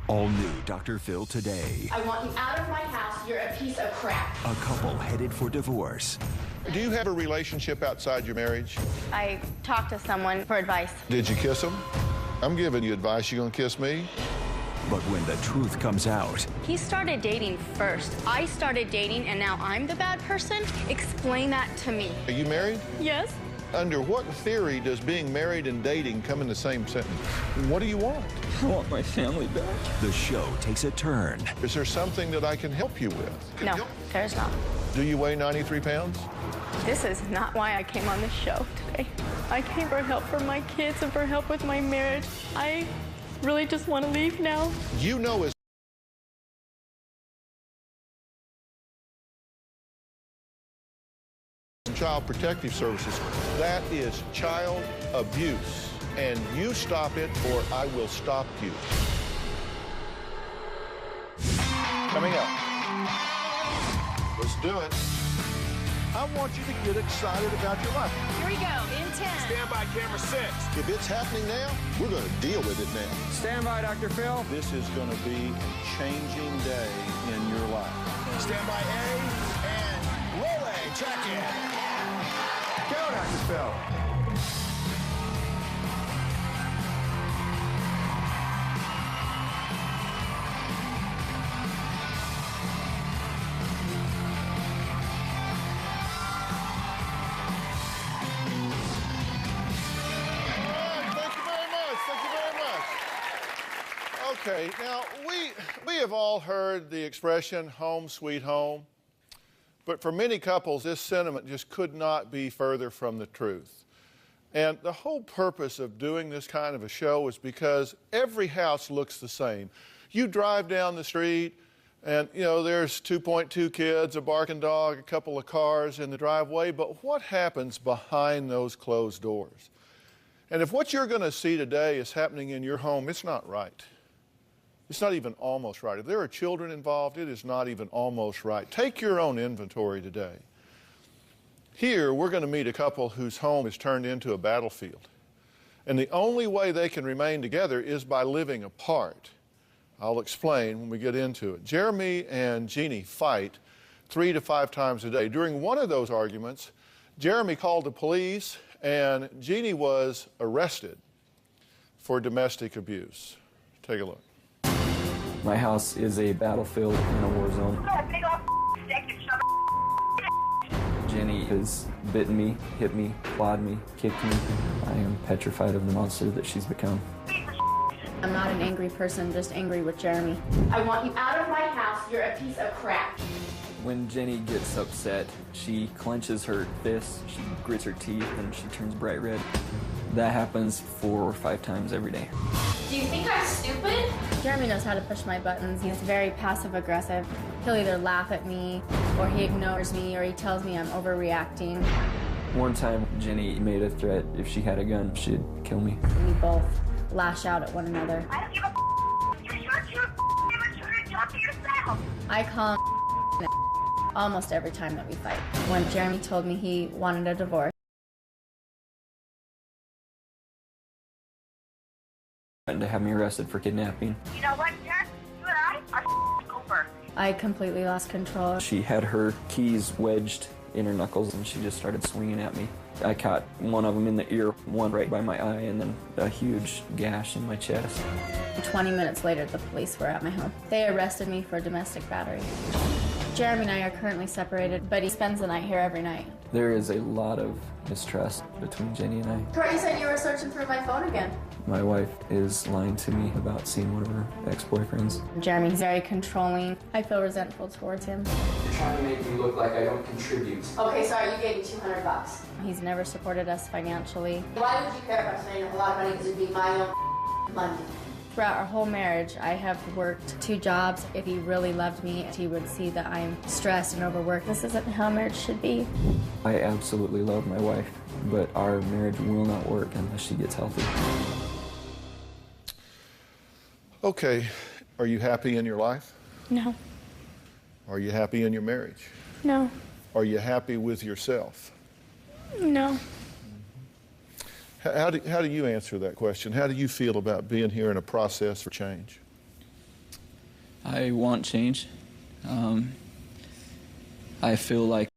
All new Dr. Phil today. I want you out of my house. You're a piece of crap. A couple headed for divorce. Do you have a relationship outside your marriage? I talked to someone for advice. Did you kiss him? I'm giving you advice. You gonna kiss me? But when the truth comes out... He started dating first. I started dating, and now I'm the bad person? Explain that to me. Are you married? Yes. Under what theory does being married and dating come in the same sentence? What do you want? I want my family back. The show takes a turn. Is there something that I can help you with? No, there's not. Do you weigh 93 pounds? This is not why I came on this show today. I came for help for my kids and for help with my marriage. I really just want to leave now. You know as Child Protective Services, that is child abuse. And you stop it or I will stop you. Coming up. Let's do it. I want you to get excited about your life. Here we go, in 10. Stand by, camera 6. If it's happening now, we're going to deal with it now. Stand by, Dr. Phil. This is going to be a changing day in your life. Stand by A, and roll A, check in. Go, Dr. Phil. Okay, now we have all heard the expression home sweet home, but for many couples this sentiment just could not be further from the truth. And the whole purpose of doing this kind of a show is because every house looks the same. You drive down the street and there's 2.2 kids, a barking dog, a couple of cars in the driveway, but what happens behind those closed doors? And if what you're going to see today is happening in your home, it's not right. It's not even almost right. If there are children involved, it is not even almost right. Take your own inventory today. Here, we're going to meet a couple whose home is turned into a battlefield. And the only way they can remain together is by living apart. I'll explain when we get into it. Jeremy and Jeannie fight 3 to 5 times a day. During one of those arguments, Jeremy called the police and Jeannie was arrested for domestic abuse. Take a look. My house is a battlefield in a war zone. Jenny has bitten me, hit me, clawed me, kicked me. I am petrified of the monster that she's become. I'm not an angry person, just angry with Jeremy. I want you out of my house. You're a piece of crap. When Jenny gets upset, she clenches her fists, she grits her teeth, and she turns bright red. That happens 4 or 5 times every day. Do you think I'm stupid? Jeremy knows how to push my buttons. He's very passive-aggressive. He'll either laugh at me, or he ignores me, or he tells me I'm overreacting. One time, Jenny made a threat. If she had a gun, she'd kill me. We both lash out at one another. I don't give a You're your immature. Talk to yourself. I call him almost every time that we fight. When Jeremy told me he wanted a divorce, and to have me arrested for kidnapping. You know what, Jack? You and I are over. I completely lost control. She had her keys wedged in her knuckles and she just started swinging at me. I caught one of them in the ear, one right by my eye, and then a huge gash in my chest. 20 minutes later, the police were at my home. They arrested me for domestic battery. Jeremy and I are currently separated, but he spends the night here every night. There is a lot of mistrust between Jenny and I. Corey said you were searching through my phone again. My wife is lying to me about seeing one of her ex-boyfriends. Jeremy's very controlling. I feel resentful towards him. You're trying to make me look like I don't contribute. Okay, sorry, you gave me $200. He's never supported us financially. Why would you care if I'm spending a lot of money? Because it'd be my own money. Throughout our whole marriage, I have worked 2 jobs. If he really loved me, he would see that I'm stressed and overworked. This isn't how marriage should be. I absolutely love my wife, but our marriage will not work unless she gets healthy. Okay, are you happy in your life? No. Are you happy in your marriage? No. Are you happy with yourself? No. How do you answer that question? How do you feel about being here in a process for change? I want change. I feel like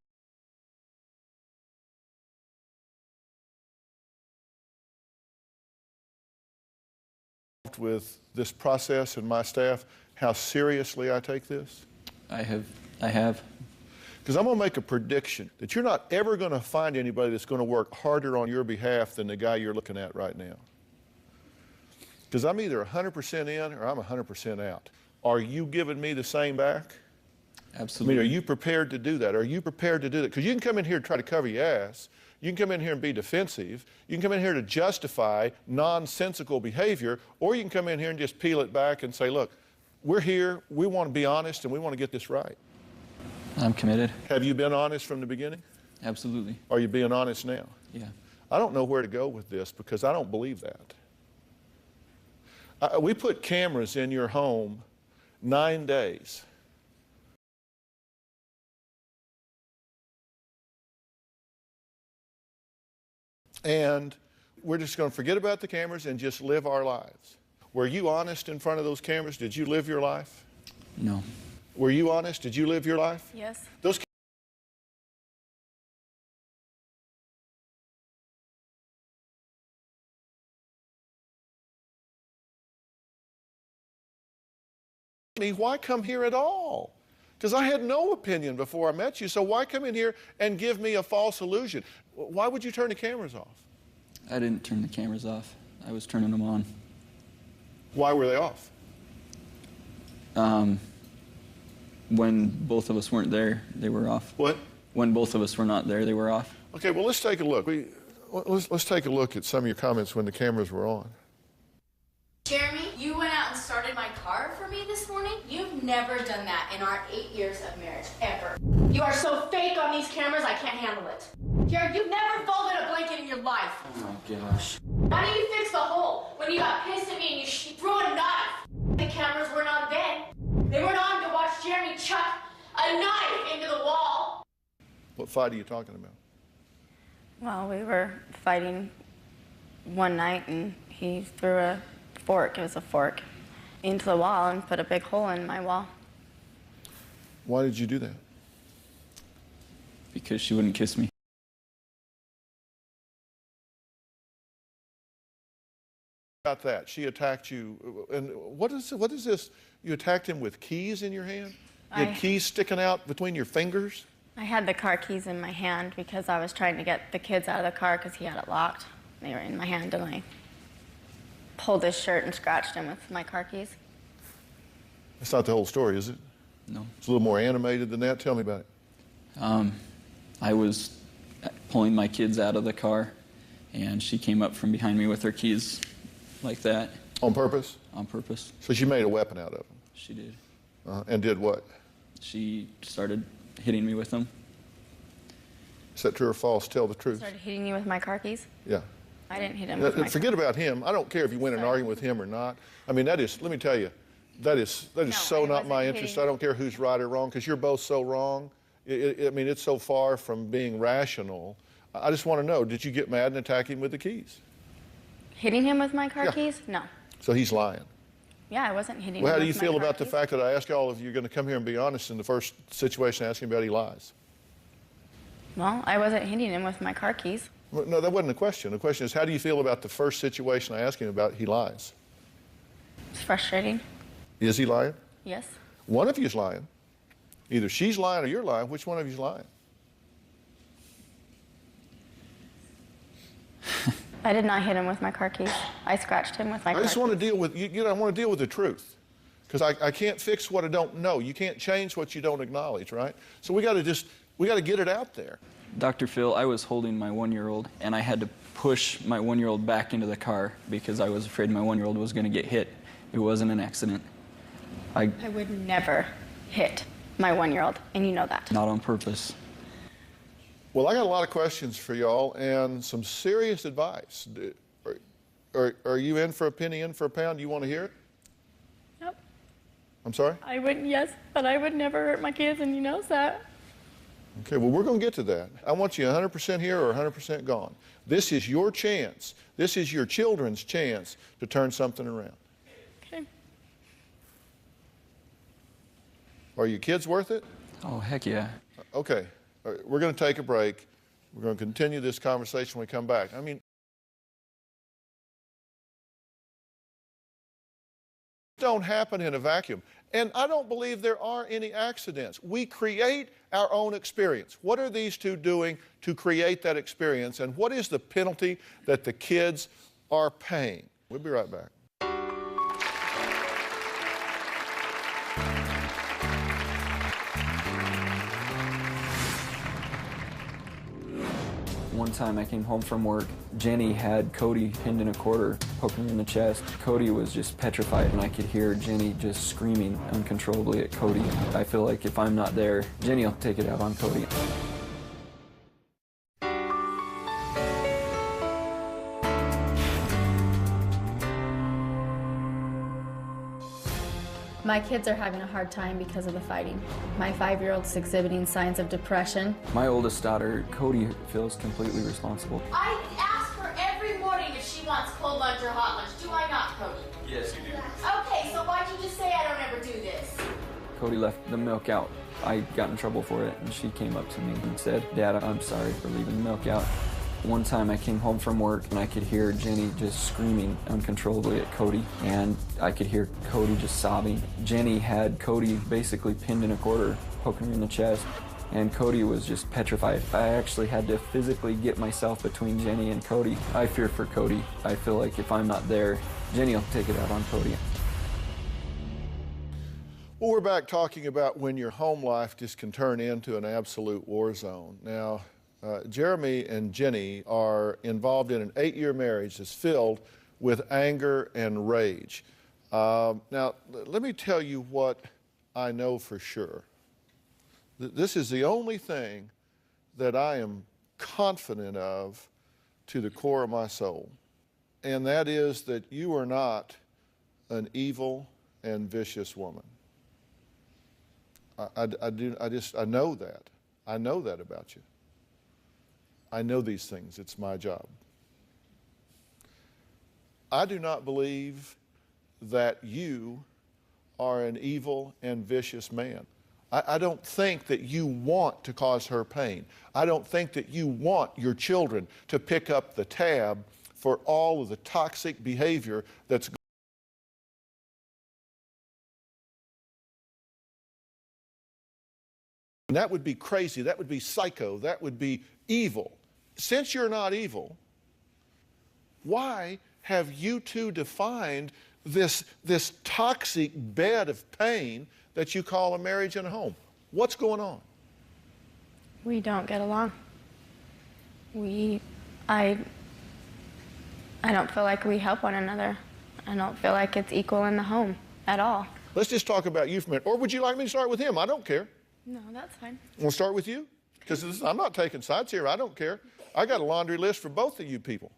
with this process and my staff, how seriously I take this? I have. Because I'm going to make a prediction that you're not ever going to find anybody that's going to work harder on your behalf than the guy you're looking at right now. Because I'm either 100% in or I'm 100% out. Are you giving me the same back? Absolutely. I mean, are you prepared to do that? Are you prepared to do that? Because you can come in here and try to cover your ass. You can come in here and be defensive. You can come in here to justify nonsensical behavior, or you can come in here and just peel it back and say, look, we're here, we want to be honest, and we want to get this right. I'm committed. Have you been honest from the beginning? Absolutely. Are you being honest now? Yeah. I don't know where to go with this because I don't believe that. We put cameras in your home 9 days. And we're just going to forget about the cameras and just live our lives. Were you honest in front of those cameras? Did you live your life? No. Were you honest? Did you live your life? Yes. Those me, why come here at all? Because I had no opinion before I met you, so why come in here and give me a false illusion? Why would you turn the cameras off? I didn't turn the cameras off. I was turning them on. Why were they off? When both of us weren't there, they were off. What? When both of us were not there, they were off. Okay, well, let's take a look. Let's take a look at some of your comments when the cameras were on. Jeremy, you went out and started my car for me this morning? You've never done that in our 8 years of marriage, ever. You are so fake on these cameras, I can't handle it. Jared, you've never folded a blanket in your life. Oh my gosh. Why didn't you fix the hole when you got pissed at me and you threw a knife? The cameras weren't on then. They weren't on to watch Jeremy chuck a knife into the wall. What fight are you talking about? Well, we were fighting one night and he threw a fork, it was a fork, into the wall and put a big hole in my wall. Why did you do that? Because she wouldn't kiss me. About that, she attacked you, and what is this? You attacked him with keys in your hand? You had keys sticking out between your fingers? I had the car keys in my hand because I was trying to get the kids out of the car because he had it locked. They were in my hand and I pulled his shirt and scratched him with my car keys. That's not the whole story, is it? No. It's a little more animated than that. Tell me about it. I was pulling my kids out of the car, and she came up from behind me with her keys like that. On purpose? On purpose. So she made a weapon out of them? She did. And did what? She started hitting me with them. Is that true or false? Tell the truth. Started hitting you with my car keys? Yeah. I didn't hit him with my Forget about him. I don't care if you win an argument with him or not. I mean, that is, let me tell you, that is so not my interest. I don't care who's right or wrong because you're both so wrong. I mean, it's so far from being rational. I just want to know, did you get mad and attack him with the keys? Hitting him with my car keys? No. So he's lying. Yeah, I wasn't hitting him Well, how with do you my feel car about the keys. fact that I ask all of you, you're going to come here and be honest in the first situation asking about he lies? Well, I wasn't hitting him with my car keys. No, that wasn't the question. The question is, how do you feel about the first situation I asked him about he lies? It's frustrating. Is he lying? Yes. One of you's lying. Either she's lying or you're lying. Which one of you's lying? I did not hit him with my car keys. I scratched him with my car I keys. just want to deal with, I want to deal with the truth. Because I can't fix what I don't know. You can't change what you don't acknowledge, right? So we got to get it out there. Dr. Phil, I was holding my 1-year-old, and I had to push my 1-year-old back into the car because I was afraid my 1-year-old was going to get hit. It wasn't an accident. I would never hit my 1-year-old, and you know that. Not on purpose. Well, I got a lot of questions for y'all and some serious advice. Are you in for a penny, in for a pound? Do you want to hear it? Yep. I'm sorry? I would, yes, but I would never hurt my kids, and you knows that. Okay, well, we're going to get to that. I want you 100% here or 100% gone. This is your chance. This is your children's chance to turn something around. Okay. Are your kids worth it? Oh, heck yeah. Okay, all right, we're going to take a break. We're going to continue this conversation when we come back. I mean, don't happen in a vacuum. And I don't believe there are any accidents. We create our own experience. What are these two doing to create that experience? And what is the penalty that the kids are paying? We'll be right back. One time I came home from work, Jenny had Cody pinned in a quarter, poking her in the chest. Cody was just petrified, and I could hear Jenny just screaming uncontrollably at Cody. I feel like if I'm not there, Jenny will take it out on Cody. My kids are having a hard time because of the fighting. My 5-year-old's exhibiting signs of depression. My oldest daughter, Cody, feels completely responsible. I ask her every morning if she wants cold lunch or hot lunch. Do I not, Cody? Yes, you do. Okay, so why'd you just say I don't ever do this? Cody left the milk out. I got in trouble for it, and she came up to me and said, "Dad, I'm sorry for leaving the milk out." One time I came home from work and I could hear Jenny just screaming uncontrollably at Cody, and I could hear Cody just sobbing. Jenny had Cody basically pinned in a quarter, poking her in the chest, and Cody was just petrified. I actually had to physically get myself between Jenny and Cody. I fear for Cody. I feel like if I'm not there, Jenny will take it out on Cody. Well, we're back talking about when your home life just can turn into an absolute war zone. Now, Jeremy and Jenny are involved in an 8-year marriage that's filled with anger and rage. Now, let me tell you what I know for sure. This is the only thing that I am confident of to the core of my soul, and that is that you are not an evil and vicious woman. I know that. I know that about you. I know these things. It's my job. I do not believe that you are an evil and vicious man. I don't think that you want to cause her pain. I don't think that you want your children to pick up the tab for all of the toxic behavior that's going on. That would be crazy. That would be psycho. That would be evil. Since you're not evil, why have you two defined this toxic bed of pain that you call a marriage and a home? What's going on? We don't get along. I don't feel like we help one another. I don't feel like it's equal in the home at all. Let's just talk about you for a minute. Or would you like me to start with him? I don't care. No, that's fine. We'll start with you? Because I'm not taking sides here. I don't care. I got a laundry list for both of you people.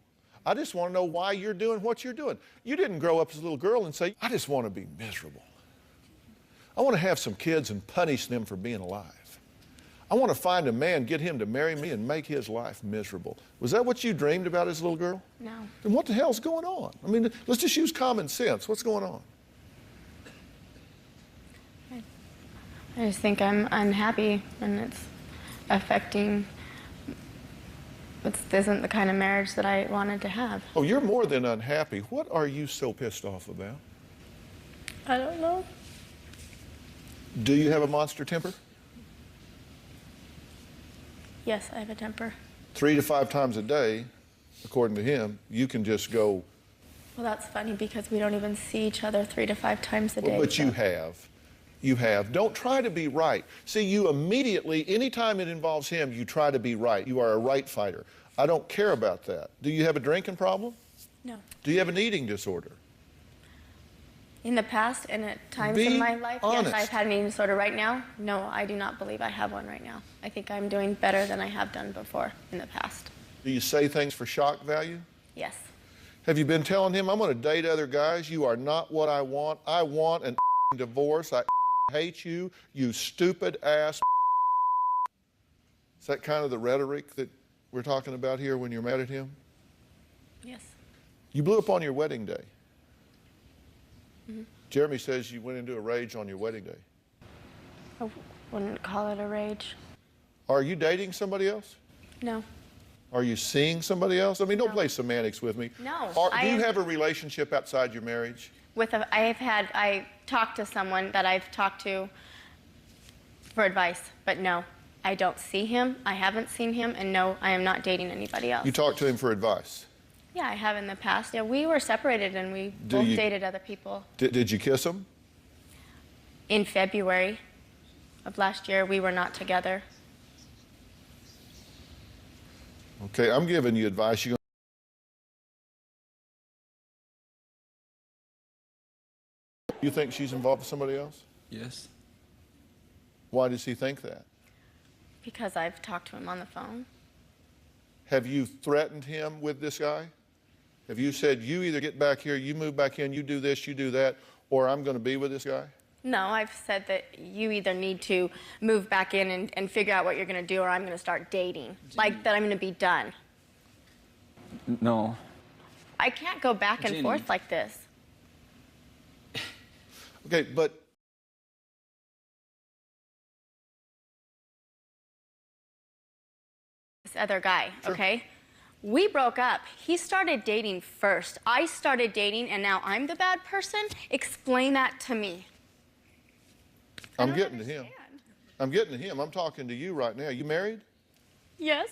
I just want to know why you're doing what you're doing. You didn't grow up as a little girl and say, I just want to be miserable. I want to have some kids and punish them for being alive. I want to find a man, get him to marry me and make his life miserable. Was that what you dreamed about as a little girl? No. Then what the hell's going on? I mean, let's just use common sense. What's going on? I just think I'm unhappy, and it's affecting. This isn't the kind of marriage that I wanted to have. Oh, you're more than unhappy. What are you so pissed off about? I don't know. Do you have a monster temper? Yes, I have a temper. 3 to 5 times a day, according to him, you can just go. Well, that's funny because we don't even see each other 3 to 5 times a day. Well, but so. you have. You have. Don't try to be right. See, you immediately, anytime it involves him, you try to be right. You are a right fighter. I don't care about that. Do you have a drinking problem? No. Do you have an eating disorder? In the past and at times Be in my life, honest. yes, I've had an eating disorder. Right now, no, I do not believe I have one right now. I think I'm doing better than I have done before in the past. Do you say things for shock value? Yes. Have you been telling him, I'm going to date other guys? You are not what I want. I want an divorce. I hate you, you stupid ass. Is that kind of the rhetoric that we're talking about here when you're mad at him? Yes. You blew up on your wedding day. Mm-hmm. Jeremy says you went into a rage on your wedding day. I wouldn't call it a rage. Are you dating somebody else? No. Are you seeing somebody else? I mean, don't No. play semantics with me. No, Do you have a relationship outside your marriage? I talked to someone that I've talked to for advice, but no, I don't see him. I haven't seen him, and no, I am not dating anybody else. You talked to him for advice? Yeah, I have in the past. Yeah, we were separated, and we both dated other people. Did you kiss him? In February of last year, we were not together. Okay, I'm giving you advice. You think she's involved with somebody else? Yes. Why does he think that? Because I've talked to him on the phone. Have you threatened him with this guy? Have you said, you either get back here, you move back in, you do this, you do that, or I'm going to be with this guy? No, I've said that you either need to move back in and figure out what you're going to do, or I'm going to start dating. Like that I'm going to be done. No. I can't go back and forth like this. Okay, but This other guy, Sure. okay? We broke up. He started dating first. I started dating, and now I'm the bad person? Explain that to me. I'm getting to him. I'm getting to him. I'm talking to you right now. You married? Yes.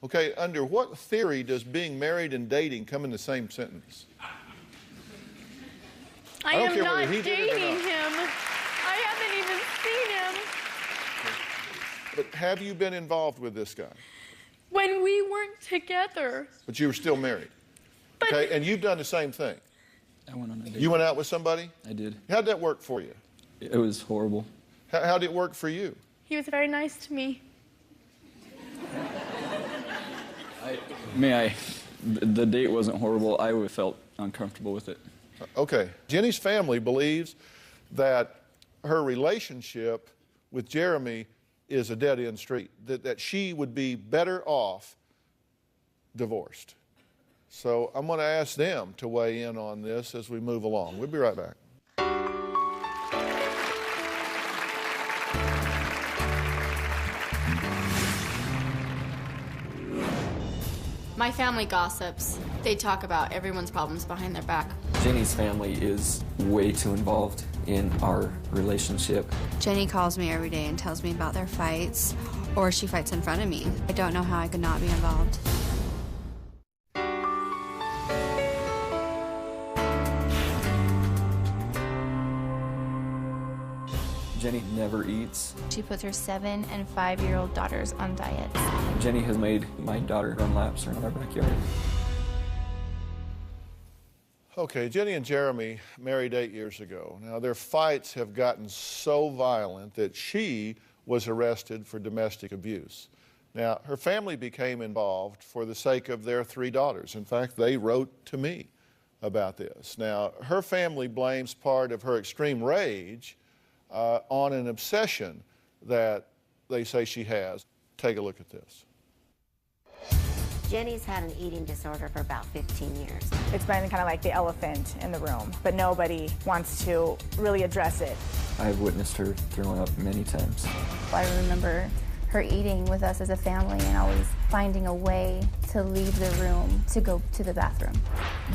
Okay, under what theory does being married and dating come in the same sentence? I don't am care not whether he did it or dating not. him. I haven't even seen him. But have you been involved with this guy? When we weren't together. But you were still married. But Okay, and you've done the same thing. I went on a date. You went out with somebody? I did. How'd that work for you? It was horrible. How'd it work for you? he was very nice to me. The date wasn't horrible. I felt uncomfortable with it. Okay. Jenny's family believes that her relationship with Jeremy is a dead-end street, that she would be better off divorced. So I'm going to ask them to weigh in on this as we move along. We'll be right back. My family gossips. They talk about everyone's problems behind their back. Jenny's family is way too involved in our relationship. Jenny calls me every day and tells me about their fights, or she fights in front of me. I don't know how I could not be involved. Jenny never eats. She puts her 7- and 5-year-old daughters on diets. Jenny has made my daughter run laps around our backyard. Okay, Jenny and Jeremy married 8 years ago. Now, their fights have gotten so violent that she was arrested for domestic abuse. Now, her family became involved for the sake of their 3 daughters. In fact, they wrote to me about this. Now, her family blames part of her extreme rage on an obsession that they say she has. Take a look at this. Jenny's had an eating disorder for about 15 years. It's been kind of like the elephant in the room, but nobody wants to really address it. I've witnessed her throwing up many times. I remember her eating with us as a family and always finding a way to leave the room to go to the bathroom.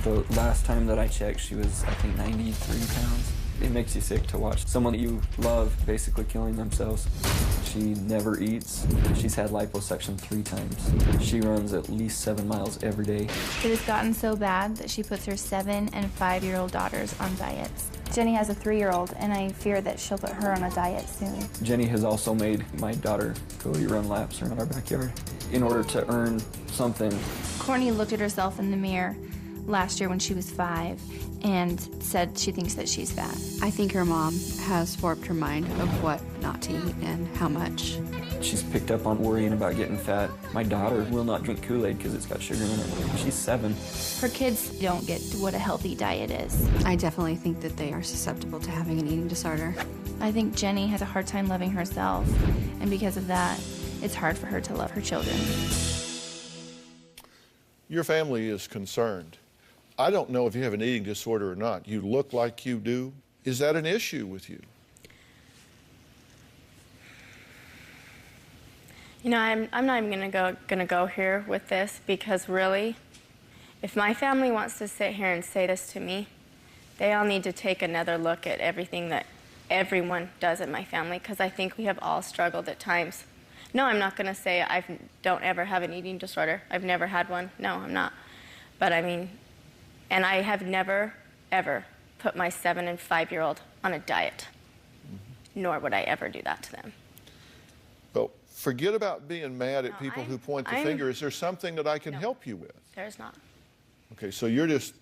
The last time that I checked, she was, I think, 93 pounds. It makes you sick to watch someone that you love basically killing themselves. She never eats. She's had liposuction 3 times. She runs at least 7 miles every day. It has gotten so bad that she puts her 7- and 5-year-old daughters on diets. Jenny has a 3-year-old, and I fear that she'll put her on a diet soon. Jenny has also made my daughter Cody run laps around our backyard in order to earn something. Courtney looked at herself in the mirror last year when she was 5 and said she thinks that she's fat. I think her mom has warped her mind of what not to eat and how much. She's picked up on worrying about getting fat. My daughter will not drink Kool-Aid because it's got sugar in it. She's 7. Her kids don't get what a healthy diet is. I definitely think that they are susceptible to having an eating disorder. I think Jenny has a hard time loving herself, and because of that, it's hard for her to love her children. Your family is concerned. I don't know if you have an eating disorder or not. You look like you do. Is that an issue with you? You know, I'm not even gonna go here with this, because really, if my family wants to sit here and say this to me, they all need to take another look at everything that everyone does in my family, because I think we have all struggled at times. No, I'm not gonna say I don't ever have an eating disorder. I've never had one. No, I'm not. But I mean, and I have never, ever put my 7- and 5-year-old on a diet, nor would I ever do that to them. Well, forget about being mad at people who point the finger. Is there something that I can help you with? There's not. Okay, so you're just,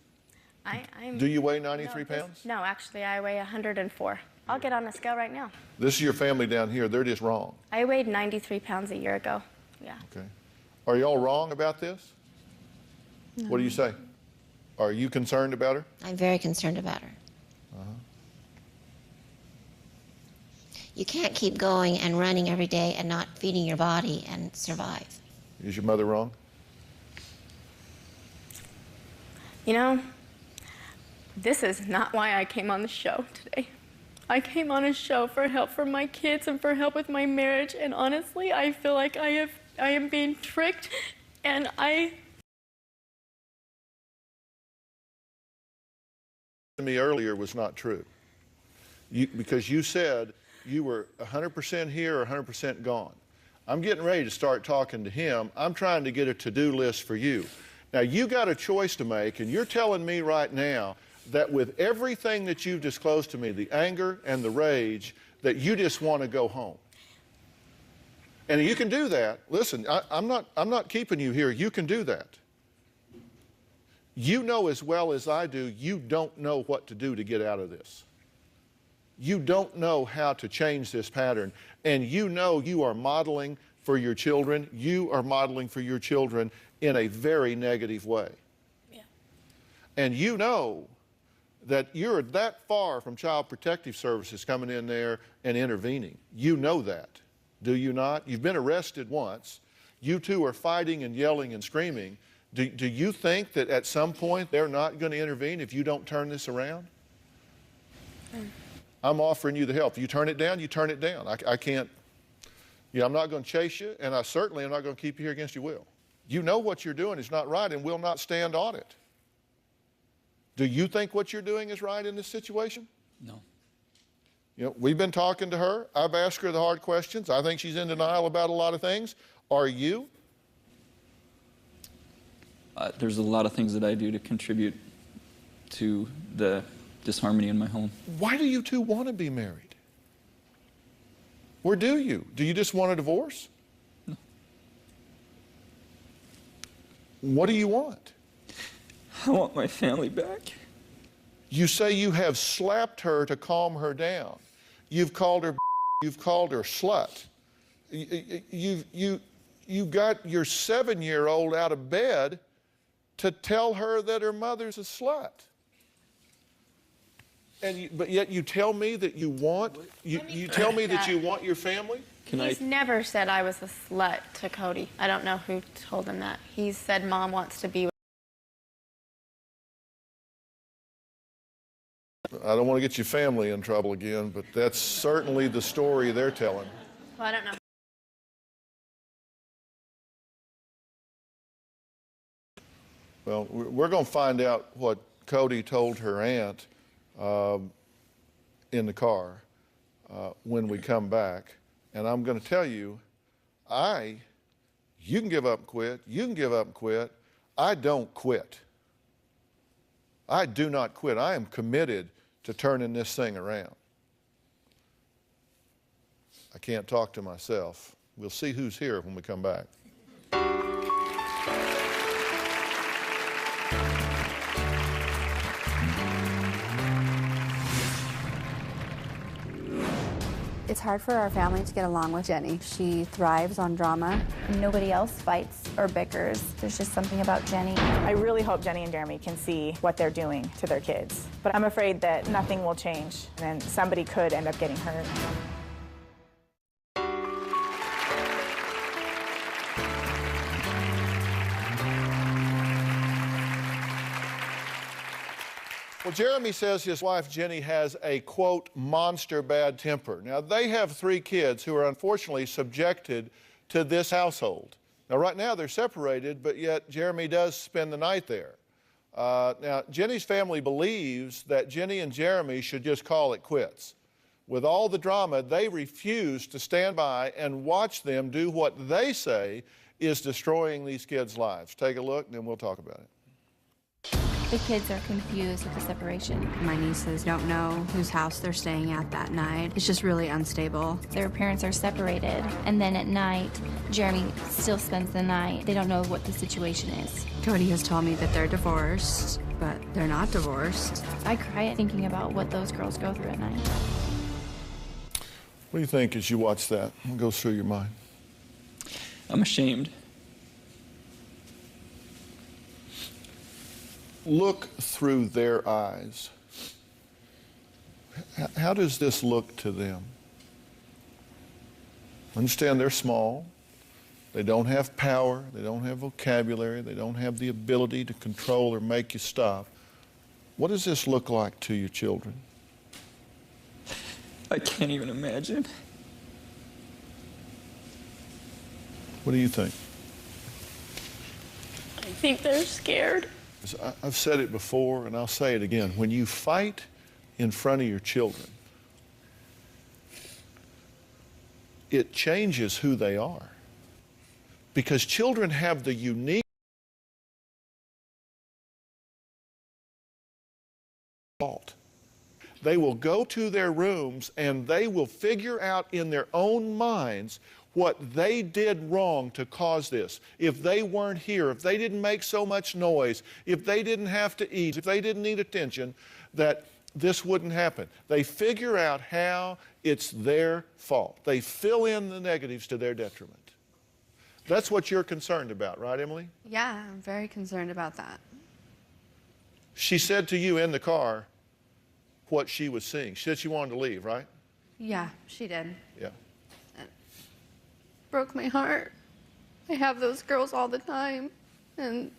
do you weigh 93 pounds? No, actually, I weigh 104. I'll get on the scale right now. This is your family down here. They're just wrong. I weighed 93 pounds a year ago. Yeah. Okay. Are y'all wrong about this? No. What do you say? Are you concerned about her? I'm very concerned about her. You can't keep going and running every day and not feeding your body and survive. Is your mother wrong? You know, this is not why I came on the show today. I came on a show for help for my kids and for help with my marriage, and honestly, I feel like I am being tricked, and to me earlier was not true. Because you said you were 100% here or 100% gone. I'm getting ready to start talking to him. I'm trying to get a to-do list for you. Now, you got a choice to make, and you're telling me right now that with everything that you've disclosed to me, the anger and the rage, that you just want to go home. And you can do that. Listen, I'm not keeping you here. You can do that. You know as well as I do, you don't know what to do to get out of this. You don't know how to change this pattern, and you know you are modeling for your children. You are modeling for your children in a very negative way. Yeah. And you know that you're that far from Child Protective Services coming in there and intervening. You know that, do you not? You've been arrested once. You two are fighting and yelling and screaming. Do you think that at some point they're not going to intervene if you don't turn this around? I'm offering you the help. You turn it down, you turn it down. I can't, I'm not going to chase you, and I certainly am not going to keep you here against your will. You know what you're doing is not right and will not stand on it. Do you think what you're doing is right in this situation? No. We've been talking to her. I've asked her the hard questions. I think she's in denial about a lot of things. Are you? There's a lot of things that I do to contribute to the disharmony in my home. Why do you two want to be married? Or do you? Do you just want a divorce? No. What do you want? I want my family back. You say you have slapped her to calm her down. You've called her slut. You got your 7-year-old out of bed to tell her that her mother's a slut. But yet you tell me that you want, you tell me that you want your family? He's never said I was a slut to Cody. I don't know who told him that. He said Mom wants to be with. I don't want to get your family in trouble again, but that's certainly the story they're telling. Well, I don't know. Well, we're going to find out what Cody told her aunt in the car when we come back. And I'm going to tell you, you can give up and quit. You can give up and quit. I don't quit. I do not quit. I am committed to turning this thing around. I can't talk to myself. We'll see who's here when we come back. It's hard for our family to get along with Jenny. She thrives on drama. Nobody else fights or bickers. There's just something about Jenny. I really hope Jenny and Jeremy can see what they're doing to their kids. But I'm afraid that nothing will change, and then somebody could end up getting hurt. Well, Jeremy says his wife Jenny has a, quote, monster bad temper. Now, they have 3 kids who are unfortunately subjected to this household. Now, right now, they're separated, but yet Jeremy does spend the night there. Now, Jenny's family believes that Jenny and Jeremy should just call it quits. With all the drama, they refuse to stand by and watch them do what they say is destroying these kids' lives. Take a look, and then we'll talk about it. The kids are confused with the separation. My nieces don't know whose house they're staying at that night. It's just really unstable. Their parents are separated, and then at night, Jeremy still spends the night. They don't know what the situation is. Cody has told me that they're divorced, but they're not divorced. I cry thinking about what those girls go through at night. What do you think as you watch that? What goes through your mind? I'm ashamed. Look through their eyes. How does this look to them? Understand they're small. They don't have power. They don't have vocabulary. They don't have the ability to control or make you stop. What does this look like to your children? I can't even imagine. What do you think? I think they're scared. I've said it before, and I'll say it again. When you fight in front of your children, it changes who they are. Because children have the unique fault. They will go to their rooms and they will figure out in their own minds what they did wrong to cause this. If they weren't here, if they didn't make so much noise, if they didn't have to eat, if they didn't need attention, that this wouldn't happen. They figure out how it's their fault. They fill in the negatives to their detriment. That's what you're concerned about, right, Emily? Yeah, I'm very concerned about that. She said to you in the car what she was seeing. She said she wanted to leave, right? Yeah, she did. Yeah. Broke my heart. I have those girls all the time, and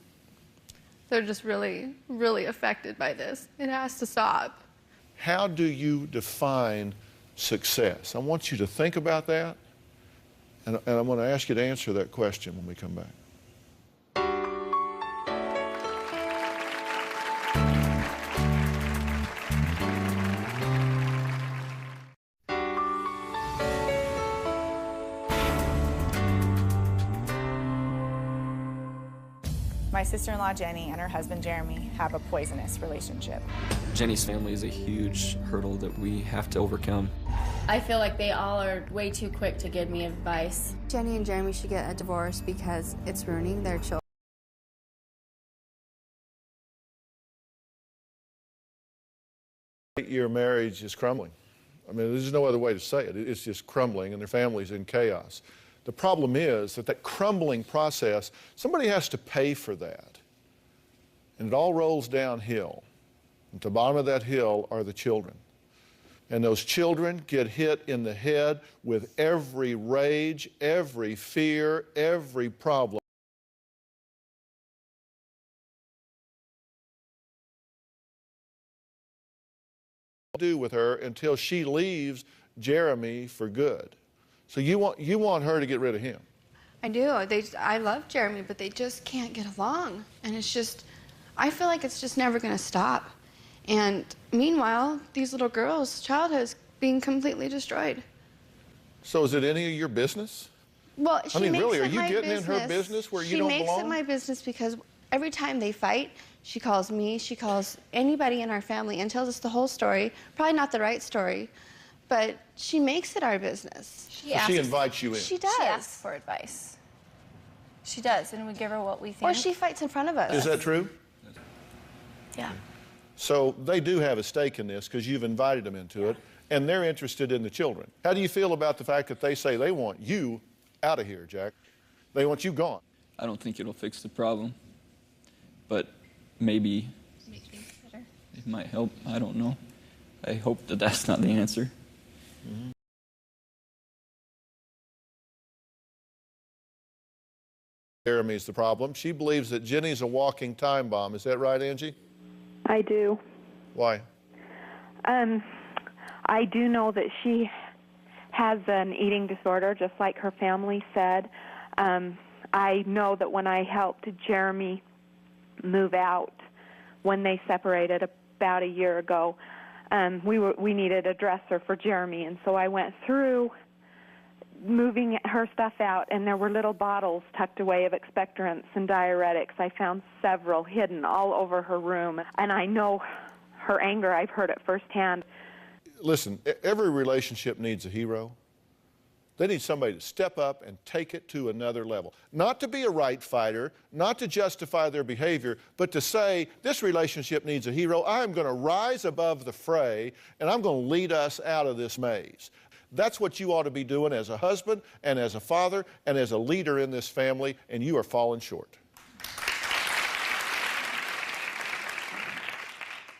they're just really, really affected by this. It has to stop. How do you define success? I want you to think about that, and I'm going to ask you to answer that question when we come back. My sister-in-law Jenny and her husband Jeremy have a poisonous relationship. Jenny's family is a huge hurdle that we have to overcome. I feel like they all are way too quick to give me advice. Jenny and Jeremy should get a divorce because it's ruining their children. Your marriage is crumbling. I mean, there's no other way to say it. It's just crumbling, and their family's in chaos. The problem is that crumbling process, somebody has to pay for that. And it all rolls downhill. At the bottom of that hill are the children. And those children get hit in the head with every rage, every fear, every problem. Do with her until she leaves Jeremy for good. So you want her to get rid of him? I do. I love Jeremy, but they just can't get along. And it's just, I feel like it's just never going to stop. And meanwhile, these little girls' childhood is being completely destroyed. So is it any of your business? Well, she makes really, are it you my getting business. in her business where you don't belong? She makes it my business because every time they fight, she calls me, she calls anybody in our family and tells us the whole story. Probably not the right story, but she makes it our business. She invites you in. She does. She asks for advice. She does, and we give her what we think. Or she fights in front of us. Is that true? Yeah. So they do have a stake in this because you've invited them into it, and they're interested in the children. How do you feel about the fact that they say they want you out of here, Jack? They want you gone. I don't think it'll fix the problem, but maybe it might help. I don't know. I hope that that's not the answer. Mm-hmm. Jeremy's the problem. She believes that Jenny's a walking time bomb. Is that right, Angie? I do. Why? I do know that she has an eating disorder, just like her family said. I know that when I helped Jeremy move out, when they separated about a year ago, we needed a dresser for Jeremy, and so I went through moving her stuff out, and there were little bottles tucked away of expectorants and diuretics. I found several hidden all over her room, and I know her anger. I've heard it firsthand. Listen, every relationship needs a hero. They need somebody to step up and take it to another level. Not to be a right fighter, not to justify their behavior, but to say, this relationship needs a hero. I'm going to rise above the fray, and I'm going to lead us out of this maze. That's what you ought to be doing as a husband and as a father and as a leader in this family, and you are falling short.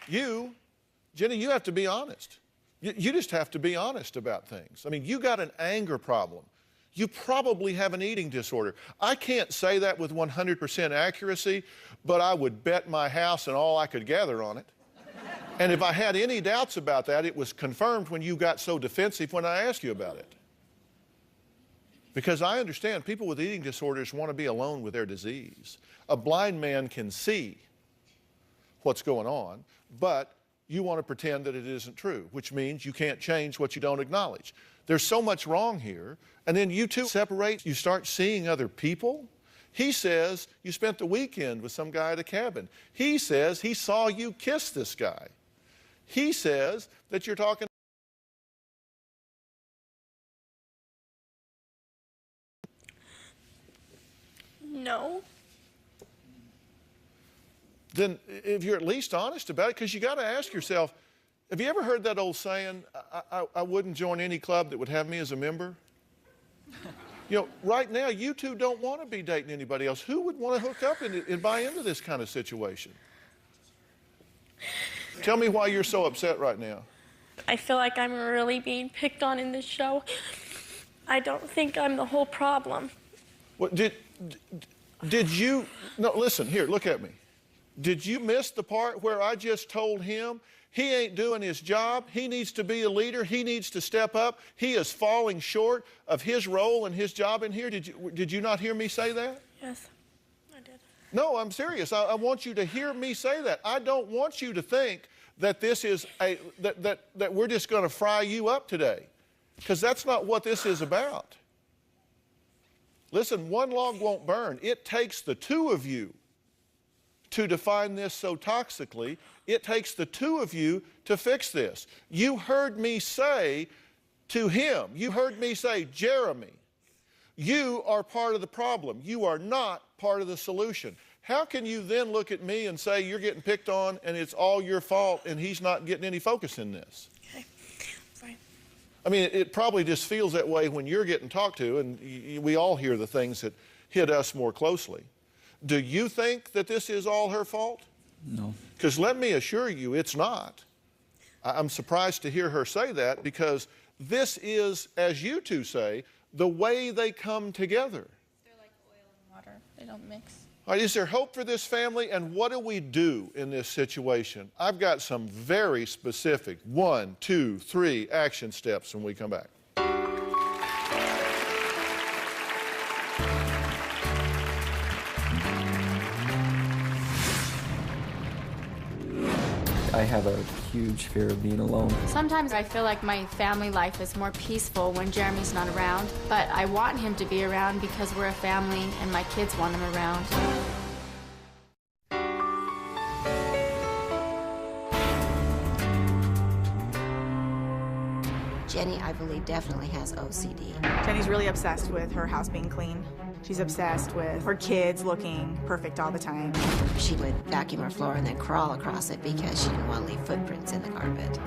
Jenny, you have to be honest. You just have to be honest about things. I mean, you got an anger problem. You probably have an eating disorder. I can't say that with 100% accuracy, but I would bet my house and all I could gather on it. And if I had any doubts about that, it was confirmed when you got so defensive when I asked you about it. Because I understand people with eating disorders want to be alone with their disease. A blind man can see what's going on, but you want to pretend that it isn't true, which means you can't change what you don't acknowledge. There's so much wrong here, and then you two separate, you start seeing other people. He says you spent the weekend with some guy at a cabin. He says he saw you kiss this guy. He says that you're talking. No. Then if you're at least honest about it, because you got to ask yourself, have you ever heard that old saying, I wouldn't join any club that would have me as a member? You know, right now, you two don't want to be dating anybody else. Who would want to hook up and buy into this kind of situation? Tell me why you're so upset right now. I feel like I'm really being picked on in this show. I don't think I'm the whole problem. What, did you, no, listen, here, look at me. Did you miss the part where I just told him he ain't doing his job, he needs to be a leader, he needs to step up, he is falling short of his role and his job in here? Did you not hear me say that? Yes, I did. No, I'm serious. I want you to hear me say that. I don't want you to think that this is that we're just going to fry you up today, because that's not what this is about. Listen, one log won't burn. It takes the two of you to define this so toxically. It takes the two of you to fix this. You heard me say to him, you heard me say, Jeremy, you are part of the problem. You are not part of the solution. How can you then look at me and say you're getting picked on and it's all your fault and he's not getting any focus in this? Okay, fine. I mean, it probably just feels that way when you're getting talked to, and we all hear the things that hit us more closely. Do you think that this is all her fault? No. Because let me assure you, it's not. I'm surprised to hear her say that, because this is, as you two say, the way they come together. They're like oil and water. They don't mix. All right, is there hope for this family, and what do we do in this situation? I've got some very specific 1, 2, 3 action steps when we come back. I have a huge fear of being alone. Sometimes I feel like my family life is more peaceful when Jeremy's not around, but I want him to be around because we're a family and my kids want him around. Jenny, I believe, definitely has OCD. Jenny's really obsessed with her house being clean. She's obsessed with her kids looking perfect all the time. She would vacuum her floor and then crawl across it because she didn't want to leave footprints in the carpet.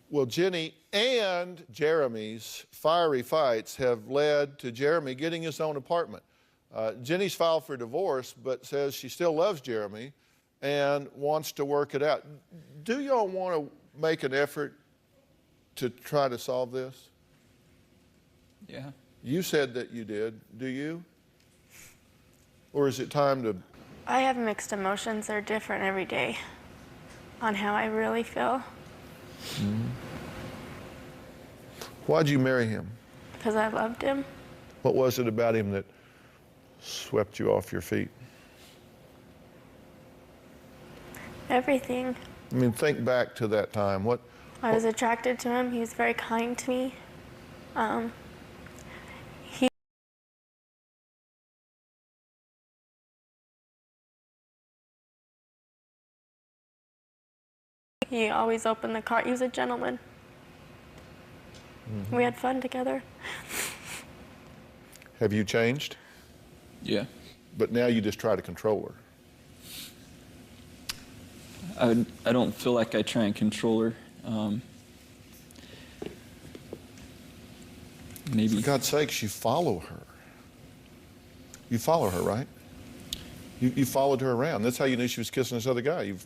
Well, Jenny and Jeremy's fiery fights have led to Jeremy getting his own apartment. Jenny's filed for divorce, but says she still loves Jeremy and wants to work it out. Do y'all want to make an effort to try to solve this? Yeah. You said that you did. Do you? Or is it time to... I have mixed emotions. They're different every day on how I really feel. Why'd you marry him? Because I loved him. What was it about him that swept you off your feet? Everything. I mean, think back to that time. I was attracted to him. He was very kind to me. He always opened the car. He was a gentleman. Mm-hmm. We had fun together. Have you changed? Yeah. But now you just try to control her. I don't feel like I try and control her. Maybe. For God's sakes, you follow her. You follow her, right? You followed her around. That's how you knew she was kissing this other guy. You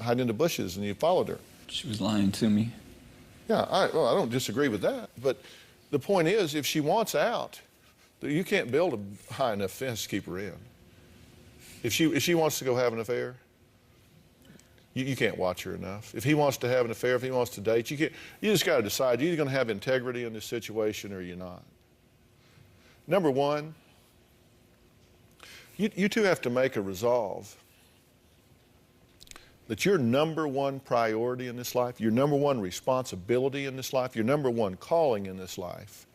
hid in the bushes and you followed her. She was lying to me. Yeah, I don't disagree with that. But the point is, if she wants out, you can't build a high enough fence to keep her in. If she wants to go have an affair, you can't watch her enough. If he wants to have an affair, if he wants to date, you just got to decide, you're either going to have integrity in this situation or you're not. Number one, you two have to make a resolve that your number one priority in this life, your number one responsibility in this life, your number one calling in this life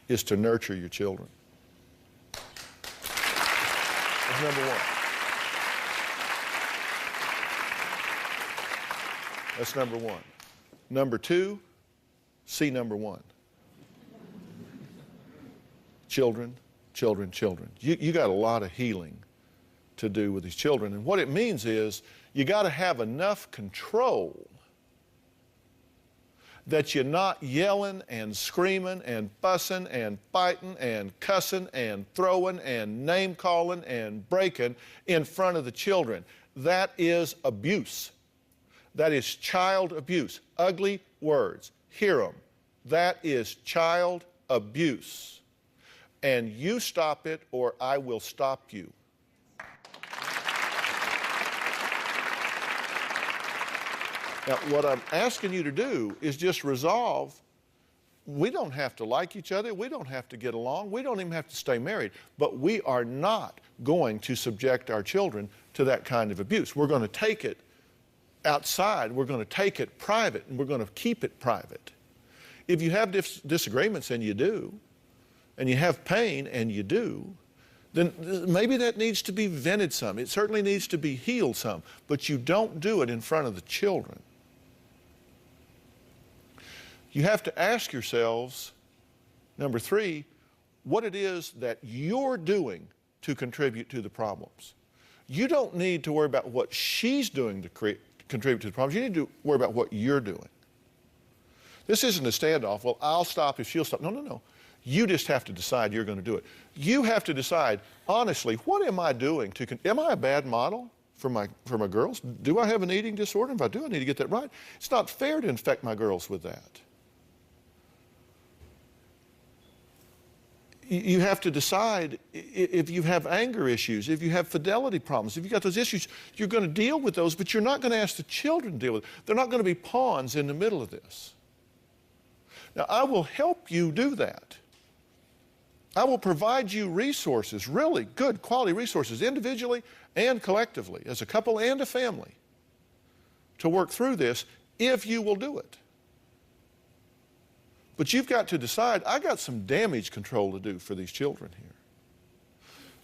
is to nurture your children. That's number one. That's number one. Number two, see number one. Children, children, children. You got a lot of healing to do with these children. And what it means is you got to have enough control that you're not yelling and screaming and fussing and fighting and cussing and throwing and name calling and breaking in front of the children. That is abuse. That is child abuse. Ugly words. Hear them. That is child abuse. And you stop it or I will stop you. Now, what I'm asking you to do is just resolve, we don't have to like each other, we don't have to get along, we don't even have to stay married, but we are not going to subject our children to that kind of abuse. We're going to take it outside, we're going to take it private, and we're going to keep it private. If you have disagreements, and you do, and you have pain, and you do, then maybe that needs to be vented some. It certainly needs to be healed some, but you don't do it in front of the children. You have to ask yourselves, number three, what it is that you're doing to contribute to the problems. You don't need to worry about what she's doing to contribute to the problems. You need to worry about what you're doing. This isn't a standoff. Well, I'll stop if she'll stop. No, no, no. You just have to decide you're going to do it. You have to decide, honestly, what am I doing? Am I a bad model for my girls? Do I have an eating disorder? If I do, I need to get that right. It's not fair to infect my girls with that. You have to decide if you have anger issues, if you have fidelity problems, if you've got those issues, you're going to deal with those, but you're not going to ask the children to deal with it. They're not going to be pawns in the middle of this. Now, I will help you do that. I will provide you resources, really good quality resources, individually and collectively, as a couple and a family, to work through this if you will do it. But you've got to decide, I got some damage control to do for these children here.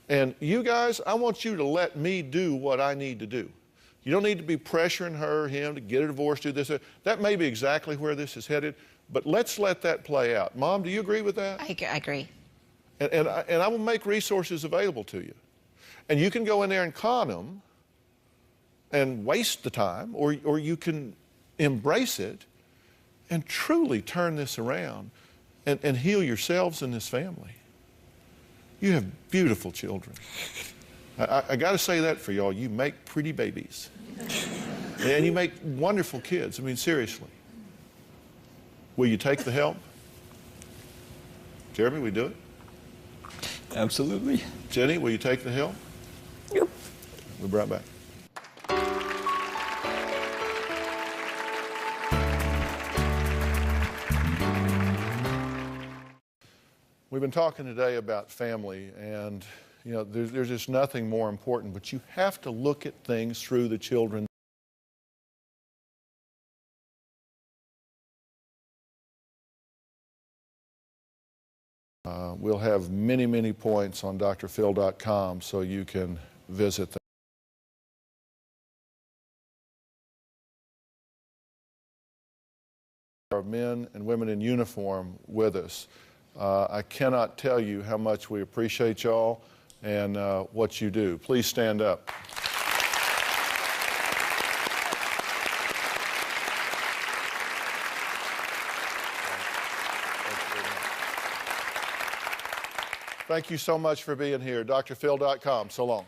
And you guys, I want you to let me do what I need to do. You don't need to be pressuring her, him to get a divorce, do this. That may be exactly where this is headed, but let's let that play out. Mom, do you agree with that? I agree. And I will make resources available to you. And you can go in there and con them and waste the time, or you can embrace it and truly turn this around and heal yourselves and this family. You have beautiful children. I got to say that for y'all. You make pretty babies. And you make wonderful kids. I mean, seriously. Will you take the help? Jeremy, will you do it? Absolutely. Jenny, will you take the help? Yep. We'll be right back. We've been talking today about family, and you know, there's just nothing more important, but you have to look at things through the children. We'll have many, many points on drphil.com so you can visit them. There are men and women in uniform with us. I cannot tell you how much we appreciate y'all and what you do. Please stand up. Thank you so much for being here. drphil.com. So long.